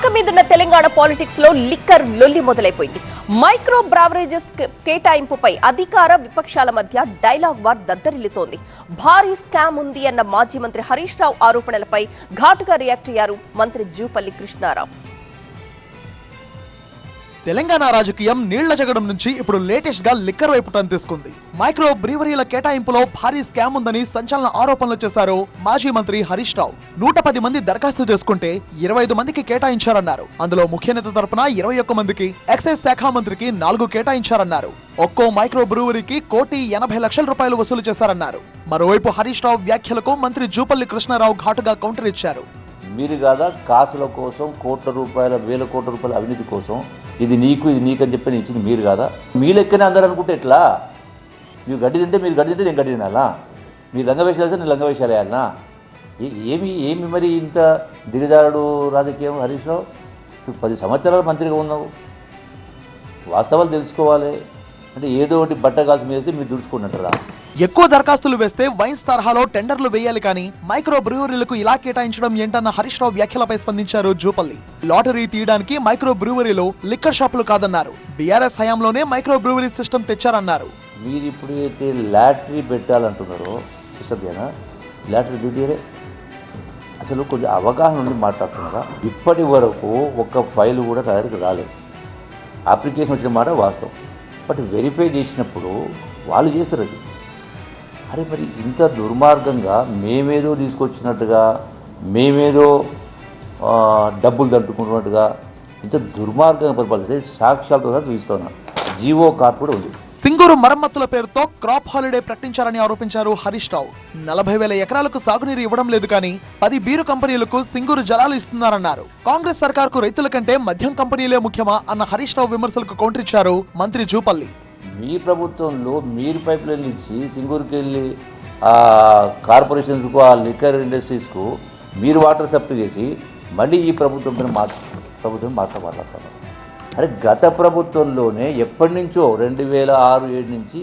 ఆక మీదున్న తెలంగాణ పాలిటిక్స్ లో లిక్కర్ లొల్లి మొదలైపోయింది. మైక్రో బ్రావరేజెస్ కేటాయింపుపై అధికార విపక్షాల మధ్య డైలాగ్ వార్ దద్దరిల్లుతోంది. భారీ స్కామ్ ఉంది అన్న మాజీ మంత్రి హరీష్ రావు ఆరోపణలపై ఘాటుగా రియాక్ట్ అయ్యారు మంత్రి జూపల్లి కృష్ణారావు. తెలంగాణ రాజకీయం నీళ్ల జగడం నుంచి ఇప్పుడు లేటెస్ట్ గా లిక్కర్ వైపు టర్న్ తీసుకుంది. మైక్రో బ్రీవరీల కేటాయింపులో భారీ స్కామ్ ఉందని సంచలన ఆరోపణలు చేశారు మాజీ మంత్రి హరీష్ రావు. 110 మంది దరఖాస్తు చేసుకుంటే 25 మందికి కేటాయించారన్నారు. అందులో ముఖ్య నేత తరపున 21 మందికి, ఎక్సైజ్ శాఖ మంత్రికి 4 కేటాయించారన్నారు. ఒక్కో మైక్రో బ్రూవరీకి ₹1,80,00,000 వసూలు చేశారన్నారు. మరోవైపు హరీష్ రావు వ్యాఖ్యలకు మంత్రి జూపల్లి కృష్ణారావు ఘాటుగా కౌంటర్ ఇచ్చారు. మీరు కాదా కాసుల కోసం కోట్ల రూపాయల, వేల కోట్ల రూపాయల అవినీతి కోసం ఇది నీకు ఇది నీకని చెప్పి ఇచ్చింది మీరు కాదా? మీ లెక్కనే అందరూ అనుకుంటే ఎట్లా? మీరు గడ్డి తింటే నేను గడ్డి తినాలా? మీరు లంగవేషాలు వేస్తే నేను లంగవేషాలు వేయాలనా? ఏమి మరి ఇంత దిగజారుడు రాజకీయం హరీష్ రావు? 10 సంవత్సరాలు మంత్రిగా ఉన్నావు, వాస్తవాలు తెలుసుకోవాలి. అంటే ఏదో ఒకటి బట్ట కాల్సి వేస్తే మీరు దుడుచుకున్నట్టురా. ఎక్కువ దరఖాస్తులు వేస్తే వైన్స్ తరహాలో టెండర్లు వేయాలి కానీ మైక్రో బ్రూవరీలకు ఇలా కేటాయించడం ఏంటన్న హరీష్ రావు వ్యాఖ్యలపై స్పందించారు జూపల్లి. లాటరీ తీయడానికి మైక్రో బ్రూవరీలు లిక్కర్ షాపులు కాదన్నారు. బీఆర్ఎస్ హయాంలోనే మైక్రో బ్రూవరీ సిస్టమ్ తెచ్చారన్నారు. మీరు ఇప్పుడు అయితే లాటరీ పెట్టాలంటున్నారో సిస్టమ్ లాటరీ డ్యూటీరే అసలు కొంచెం అవగాహన నుండి మాట్లాడుతున్నారా? ఇప్పటి వరకు ఒక్క ఫైల్ కూడా నా దగ్గరికి రాలేదు. అప్లికేషన్ వచ్చిన మాట వాస్తవం, బట్ వెరిఫై చేసినప్పుడు వాళ్ళు చేస్తారు అది. అరే మరి ఇంత దుర్మార్గంగా మేమేదో తీసుకొచ్చినట్టుగా, మేమేదో డబ్బులు తట్టుకుంటున్నట్టుగా ఇంత దుర్మార్గంగా పరిపాలిస్తే సాక్ష్యాలతో సహా చూపిస్తున్నా. జీవో కార్డు కూడా ఉంది. సింగూరు మరమ్మతుల పేరుతో క్రాప్ హాలిడే ప్రకటించారని ఆరోపించారు హరీష్ రావు. 40,000 ఎకరాలకు సాగునీరు ఇవ్వడం లేదు కానీ 10 బీరు కంపెనీలకు సింగూరు జలాలు ఇస్తున్నారన్నారు. కాంగ్రెస్ సర్కార్కు రైతుల కంటే మద్యం కంపెనీలే ముఖ్యమా అన్న హరీష్ రావు విమర్శలకు కౌంటర్ ఇచ్చారు మంత్రి జూపల్లి. మీ ప్రభుత్వంలో మీరు పైప్ లైన్ ఇచ్చి సింగూరుకి వెళ్ళి కార్పొరేషన్స్కు, ఆ లిక్కర్ ఇండస్ట్రీస్కు మీరు వాటర్ సప్లై చేసి మళ్ళీ ఈ ప్రభుత్వం మాట్లాడుతున్నారు. అరే గత ప్రభుత్వంలోనే ఎప్పటి నుంచో 2006-7 నుంచి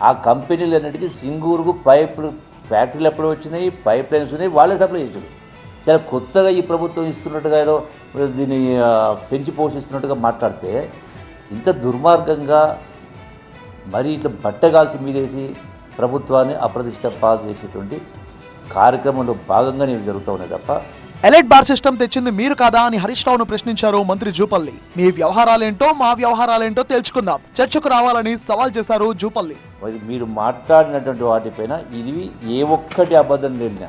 ఆ కంపెనీలన్నిటికీ సింగూరుకు ఫ్యాక్టరీలు ఎప్పుడు వచ్చినాయి, పైప్ లైన్స్ ఉన్నాయి, వాళ్ళే సప్లై చేశారు. చాలా కొత్తగా ఈ ప్రభుత్వం ఇస్తున్నట్టుగా ఏదో దీన్ని పెంచి పోషిస్తున్నట్టుగా మాట్లాడితే ఇంత దుర్మార్గంగా మరి ఇట్లా బట్టగాల్సి మీదేసి ప్రభుత్వాన్ని అప్రతిష్ట పాలు చేసేటువంటి కార్యక్రమంలో భాగంగా నేను జరుగుతూ ఉన్నాయి తప్ప. ఎలైట్ బార్ సిస్టమ్ తెచ్చింది మీరు కాదా అని హరీష్ రావును ప్రశ్నించారు మంత్రి జూపల్లి. మీ వ్యవహారాలేంటో మా వ్యవహారాలేంటో తెలుసుకుందాం, చర్చకు రావాలని సవాల్ చేశారు జూపల్లి. మీరు మాట్లాడినటువంటి వాటిపైన ఇది ఏ ఒక్కటి అబద్ధం లేనినా,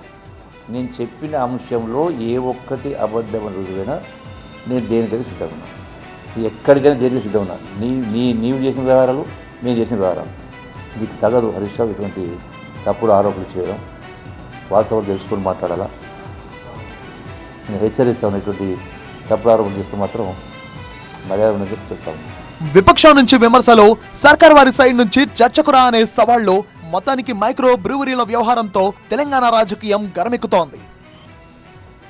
నేను చెప్పిన అంశంలో ఏ ఒక్కటి అబద్ధం రుజువైనా నేను దేనికైనా సిద్ధం ఉన్నా, ఎక్కడికైనా దేనికి సిద్ధం ఉన్నా. నీవు చేసిన వ్యవహారాలు, నేను చేసిన వ్యవహారాలు. మీకు తగదు హరీష్ రావు ఇటువంటి తప్పుడు ఆరోపణలు చేయడం. వాస్తవాలు తెలుసుకొని మాట్లాడాలా. నేను హెచ్చరిస్తాను, ఇటువంటి తప్పుడు ఆరోపణలు చేస్తే మాత్రం మర్యాద ఉన్నది చెప్తాను. విపక్షం నుంచి విమర్శలు, సర్కార్ వారి సైడ్ నుంచి చర్చకు రా అనే సవాళ్లు, మొత్తానికి మైక్రో బ్రూవరీల వ్యవహారంతో తెలంగాణ రాజకీయం గరమెక్కుతోంది.